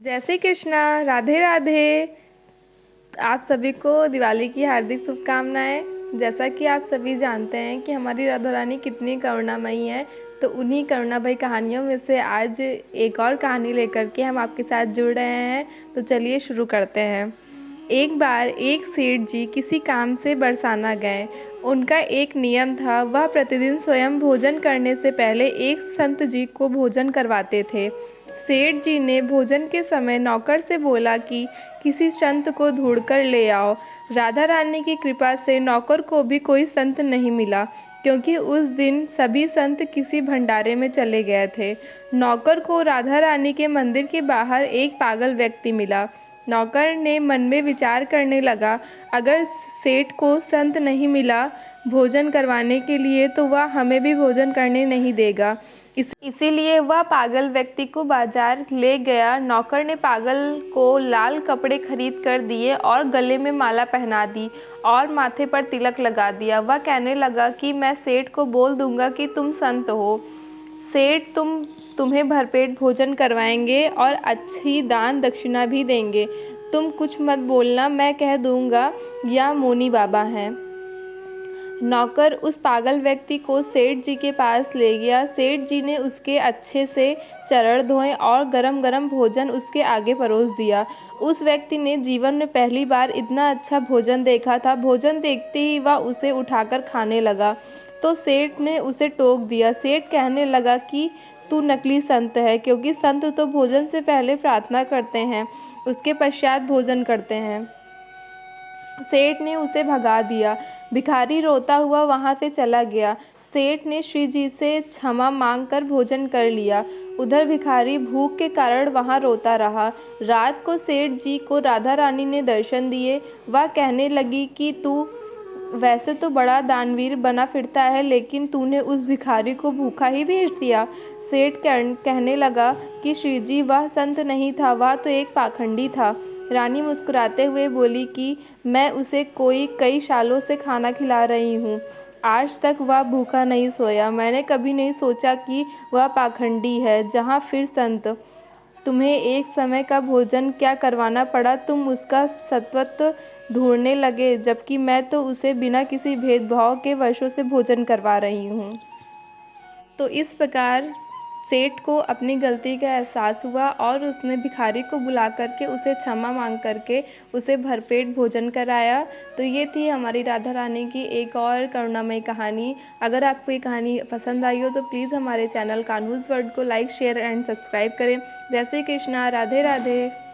जय श्री कृष्णा। राधे राधे। आप सभी को दिवाली की हार्दिक शुभकामनाएं। जैसा कि आप सभी जानते हैं कि हमारी राधा रानी कितनी करुणामयी है, तो उन्हीं करुणामयी कहानियों में से आज एक और कहानी लेकर के हम आपके साथ जुड़ रहे हैं। तो चलिए शुरू करते हैं। एक बार एक सेठ जी किसी काम से बरसाना गए। उनका एक नियम था, वह प्रतिदिन स्वयं भोजन करने से पहले एक संत जी को भोजन करवाते थे। सेठ जी ने भोजन के समय नौकर से बोला कि किसी संत को ढूंढकर ले आओ। राधा रानी की कृपा से नौकर को भी कोई संत नहीं मिला, क्योंकि उस दिन सभी संत किसी भंडारे में चले गए थे। नौकर को राधा रानी के मंदिर के बाहर एक पागल व्यक्ति मिला। नौकर ने मन में विचार करने लगा, अगर सेठ को संत नहीं मिला भोजन करवाने के लिए, तो वह हमें भी भोजन करने नहीं देगा। इसीलिए वह पागल व्यक्ति को बाजार ले गया। नौकर ने पागल को लाल कपड़े खरीद कर दिए और गले में माला पहना दी और माथे पर तिलक लगा दिया। वह कहने लगा कि मैं सेठ को बोल दूंगा कि तुम संत हो। सेठ तुम्हें भरपेट भोजन करवाएंगे और अच्छी दान दक्षिणा भी देंगे। तुम कुछ मत बोलना, मैं कह दूंगा यह मोनी बाबा हैं। नौकर उस पागल व्यक्ति को सेठ जी के पास ले गया। सेठ जी ने उसके अच्छे से चरण धोए और गरम गरम भोजन उसके आगे परोस दिया। उस व्यक्ति ने जीवन में पहली बार इतना अच्छा भोजन देखा था। भोजन देखते ही वह उसे उठाकर खाने लगा, तो सेठ ने उसे टोक दिया। सेठ कहने लगा कि तू नकली संत है, क्योंकि संत तो भोजन से पहले प्रार्थना करते हैं, उसके पश्चात भोजन करते हैं। सेठ ने उसे भगा दिया। भिखारी रोता हुआ वहां से चला गया। सेठ ने श्री जी से क्षमा मांगकर भोजन कर लिया। उधर भिखारी भूख के कारण वहां रोता रहा। रात को सेठ जी को राधा रानी ने दर्शन दिए। वह कहने लगी कि तू वैसे तो बड़ा दानवीर बना फिरता है, लेकिन तूने उस भिखारी को भूखा ही भेज दिया। सेठ कहने लगा कि श्री जी, वह संत नहीं था, वह तो एक पाखंडी था। रानी मुस्कुराते हुए बोली कि मैं उसे कई सालों से खाना खिला रही हूँ, आज तक वह भूखा नहीं सोया। मैंने कभी नहीं सोचा कि वह पाखंडी है। जहाँ फिर संत, तुम्हें एक समय का भोजन क्या करवाना पड़ा, तुम उसका सत्वत ढूंढने लगे, जबकि मैं तो उसे बिना किसी भेदभाव के वर्षों से भोजन करवा रही हूँ। तो इस प्रकार सेठ को अपनी गलती का एहसास हुआ और उसने भिखारी को बुला करके उसे क्षमा मांग करके उसे भरपेट भोजन कराया। तो ये थी हमारी राधा रानी की एक और करुणामयी कहानी। अगर आपको ये कहानी पसंद आई हो तो प्लीज़ हमारे चैनल कान्हूज़ वर्ल्ड को लाइक, शेयर एंड सब्सक्राइब करें। जय श्री कृष्णा। राधे राधे।